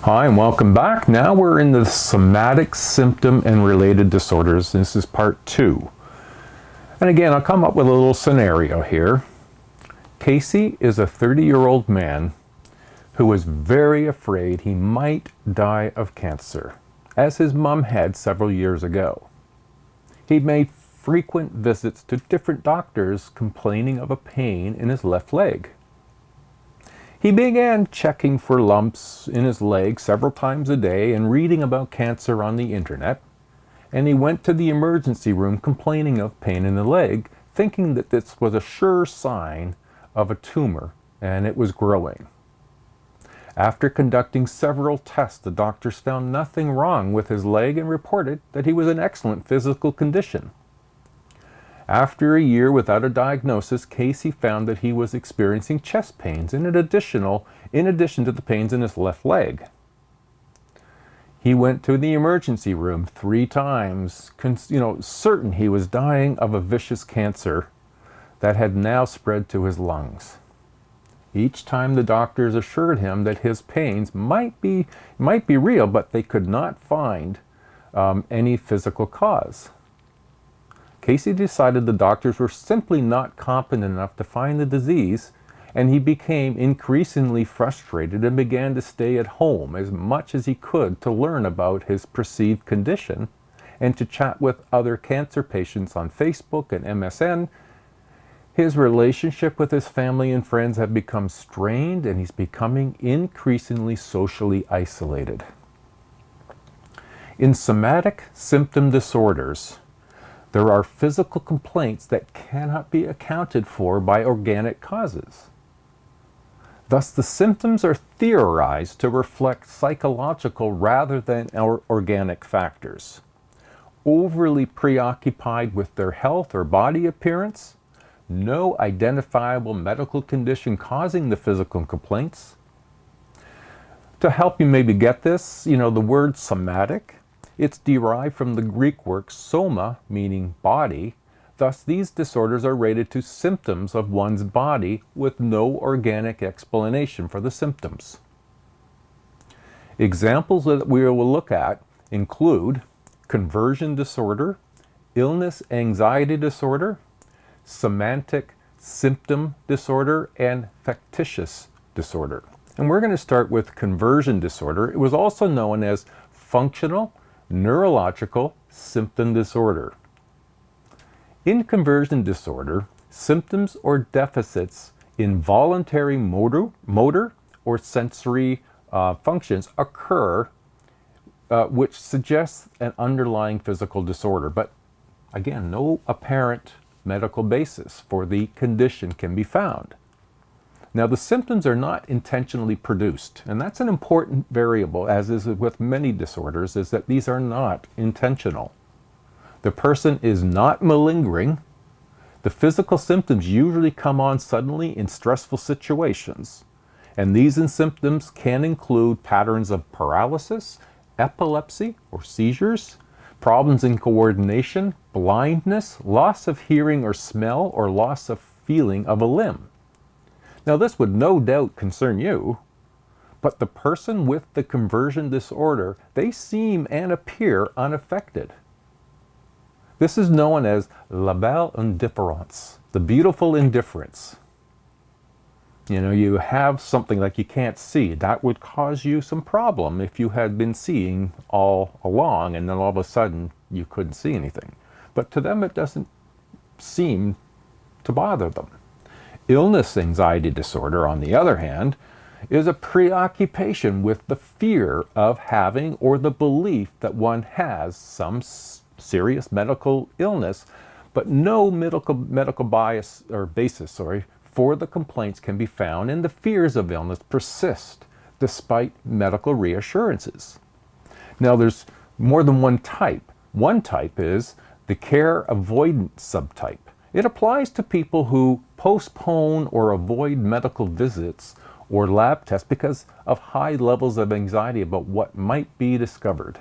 Hi and welcome back. Now we're in the somatic symptom and related disorders. This is part 2. And again, I'll come up with a little scenario here. Casey is a 30-year-old man who was very afraid he might die of cancer, as his mom had several years ago. He made frequent visits to different doctors complaining of a pain in his left leg. He began checking for lumps in his leg several times a day and reading about cancer on the internet, and he went to the emergency room complaining of pain in the leg, thinking that this was a sure sign of a tumor and it was growing. After conducting several tests, the doctors found nothing wrong with his leg and reported that he was in excellent physical condition. After a year without a diagnosis, Casey found that he was experiencing chest pains in addition to the pains in his left leg. He went to the emergency room 3 times, certain he was dying of a vicious cancer that had now spread to his lungs. Each time the doctors assured him that his pains might be real, but they could not find any physical cause. Casey decided the doctors were simply not competent enough to find the disease, and he became increasingly frustrated and began to stay at home as much as he could to learn about his perceived condition and to chat with other cancer patients on Facebook and MSN. His relationship with his family and friends had become strained, and he's becoming increasingly socially isolated. In somatic symptom disorders, there are physical complaints that cannot be accounted for by organic causes. Thus, the symptoms are theorized to reflect psychological rather than organic factors. Overly preoccupied with their health or body appearance, no identifiable medical condition causing the physical complaints. To help you maybe get this, the word somatic, it's derived from the Greek word soma, meaning body. Thus, these disorders are related to symptoms of one's body with no organic explanation for the symptoms. Examples that we will look at include conversion disorder, illness anxiety disorder, semantic symptom disorder, and factitious disorder. And we're going to start with conversion disorder. It was also known as functional neurological symptom disorder. In conversion disorder, symptoms or deficits in voluntary motor or sensory functions occur, which suggests an underlying physical disorder. But again, no apparent medical basis for the condition can be found. Now, the symptoms are not intentionally produced, and that's an important variable, as is with many disorders, is that these are not intentional. The person is not malingering. The physical symptoms usually come on suddenly in stressful situations, and these symptoms can include patterns of paralysis, epilepsy or seizures, problems in coordination, blindness, loss of hearing or smell, or loss of feeling of a limb. Now, this would no doubt concern you, but the person with the conversion disorder, they seem and appear unaffected. This is known as la belle indifférence, the beautiful indifference. You have something like you can't see. That would cause you some problem if you had been seeing all along and then all of a sudden you couldn't see anything. But to them, it doesn't seem to bother them. Illness anxiety disorder, on the other hand, is a preoccupation with the fear of having or the belief that one has some serious medical illness, but no medical bias or basis for the complaints can be found, and the fears of illness persist despite medical reassurances. Now, there's more than one type. One type is the care avoidance subtype. It applies to people who postpone or avoid medical visits or lab tests because of high levels of anxiety about what might be discovered.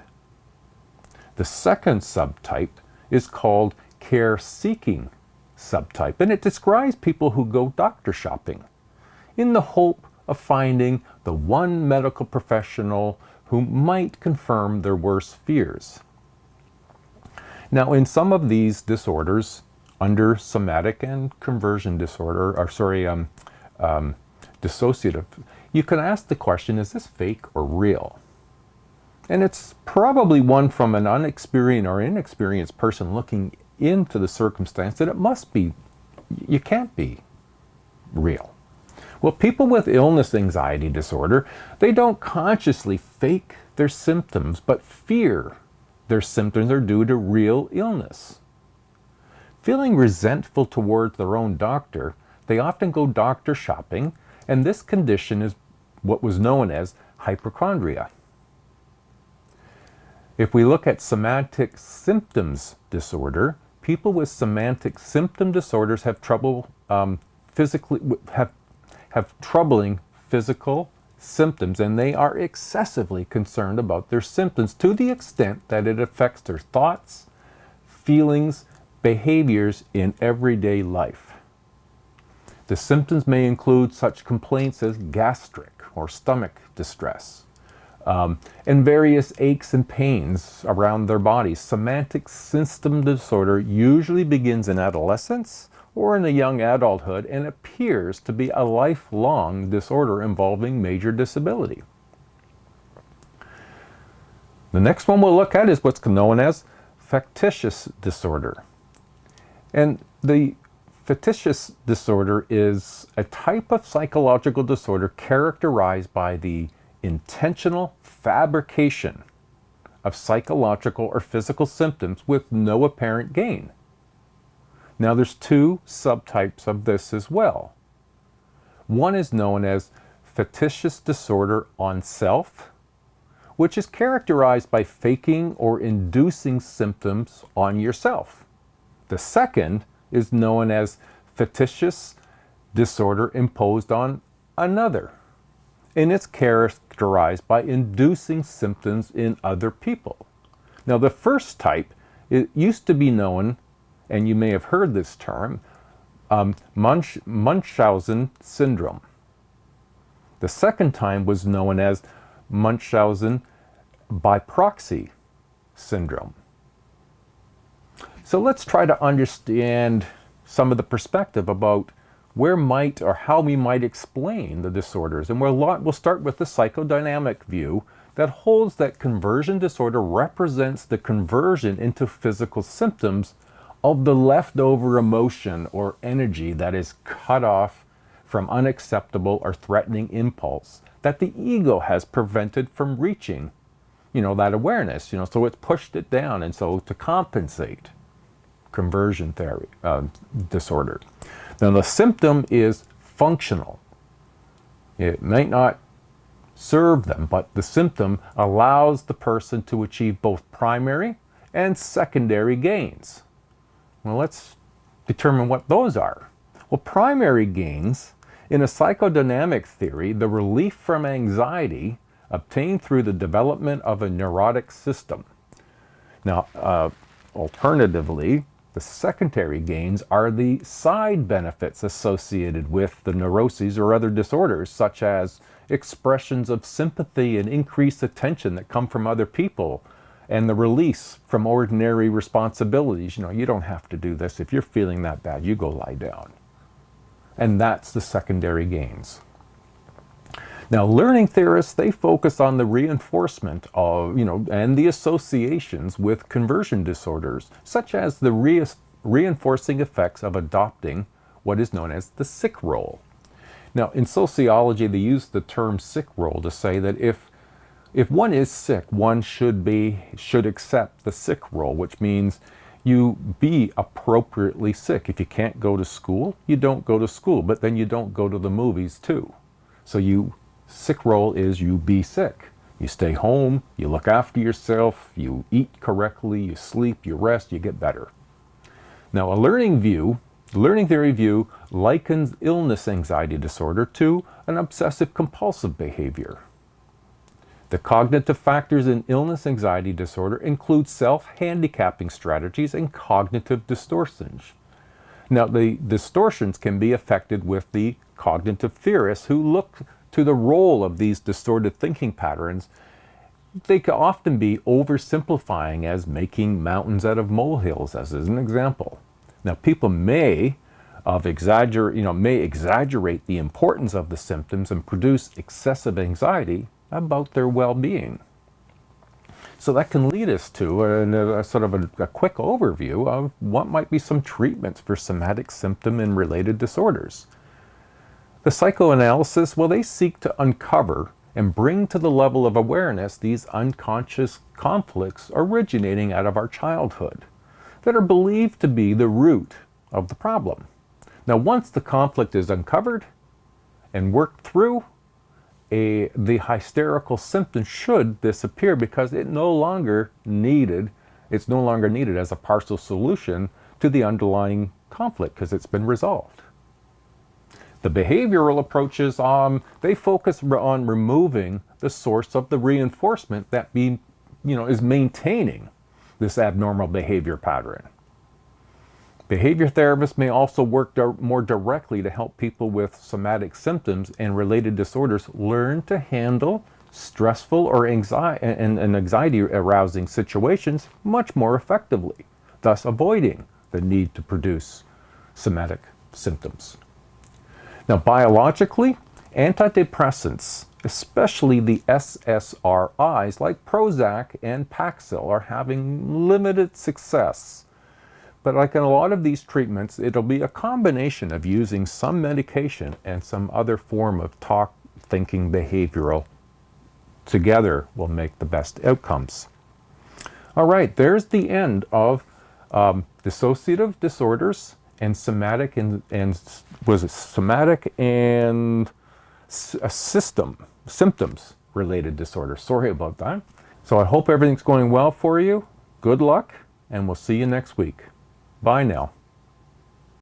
The second subtype is called care-seeking subtype, and it describes people who go doctor shopping in the hope of finding the one medical professional who might confirm their worst fears. Now, in some of these disorders, under somatic and conversion disorder, dissociative, you can ask the question, is this fake or real? And it's probably one from an unexperienced or inexperienced person looking into the circumstance that it must be, you can't be real. Well, people with illness anxiety disorder, they don't consciously fake their symptoms, but fear their symptoms are due to real illness. Feeling resentful towards their own doctor, they often go doctor shopping, and this condition is what was known as hypochondria. If we look at somatic symptoms disorder, people with somatic symptom disorders have trouble troubling physical symptoms, and they are excessively concerned about their symptoms to the extent that it affects their thoughts, feelings, behaviors in everyday life. The symptoms may include such complaints as gastric or stomach distress, and various aches and pains around their bodies. Somatic system disorder usually begins in adolescence or in a young adulthood and appears to be a lifelong disorder involving major disability. The next one we'll look at is what's known as factitious disorder. And the factitious disorder is a type of psychological disorder characterized by the intentional fabrication of psychological or physical symptoms with no apparent gain. Now, there's two subtypes of this as well. One is known as factitious disorder on self, which is characterized by faking or inducing symptoms on yourself. The second is known as factitious disorder imposed on another, and it's characterized by inducing symptoms in other people. Now, the first type, it used to be known, and you may have heard this term, Munchausen syndrome. The second time was known as Munchausen by proxy syndrome. So let's try to understand some of the perspective about where might or how we might explain the disorders. And we'll start with the psychodynamic view that holds that conversion disorder represents the conversion into physical symptoms of the leftover emotion or energy that is cut off from unacceptable or threatening impulse that the ego has prevented from reaching, that awareness, so it's pushed it down, and so to compensate. Conversion theory, disorder. Now, the symptom is functional. It might not serve them, but the symptom allows the person to achieve both primary and secondary gains. Well, let's determine what those are. Well, primary gains, in a psychodynamic theory, the relief from anxiety obtained through the development of a neurotic system. Now, alternatively, the secondary gains are the side benefits associated with the neuroses or other disorders, such as expressions of sympathy and increased attention that come from other people, and the release from ordinary responsibilities. You don't have to do this. If you're feeling that bad, you go lie down. And that's the secondary gains. Now, learning theorists, they focus on the reinforcement of, and the associations with conversion disorders, such as the reinforcing effects of adopting what is known as the sick role. Now, in sociology, they use the term sick role to say that if one is sick, one should accept the sick role, which means you be appropriately sick. If you can't go to school, you don't go to school, but then you don't go to the movies too. So sick role is you be sick. You stay home, you look after yourself, you eat correctly, you sleep, you rest, you get better. Now, the learning theory view likens illness anxiety disorder to an obsessive compulsive behavior. The cognitive factors in illness anxiety disorder include self-handicapping strategies and cognitive distortions. Now, the distortions can be affected with the cognitive theorists who look to the role of these distorted thinking patterns, they can often be oversimplifying as making mountains out of molehills, as an example. Now, people may exaggerate the importance of the symptoms and produce excessive anxiety about their well-being. So that can lead us to a sort of a quick overview of what might be some treatments for somatic symptom and related disorders. The psychoanalysis, well, they seek to uncover and bring to the level of awareness these unconscious conflicts originating out of our childhood that are believed to be the root of the problem. Now, once the conflict is uncovered and worked through, the hysterical symptom should disappear because it's no longer needed as a partial solution to the underlying conflict because it's been resolved. The behavioral approaches, they focus on removing the source of the reinforcement that is maintaining this abnormal behavior pattern. Behavior therapists may also work more directly to help people with somatic symptoms and related disorders learn to handle stressful or anxiety-arousing situations much more effectively, thus avoiding the need to produce somatic symptoms. Now, biologically, antidepressants, especially the SSRIs like Prozac and Paxil, are having limited success. But like in a lot of these treatments, it'll be a combination of using some medication and some other form of talk, thinking, behavioral together will make the best outcomes. All right, there's the end of dissociative disorders and somatic symptoms related disorders. Sorry about that. So I hope everything's going well for you. Good luck, and we'll see you next week. Bye now.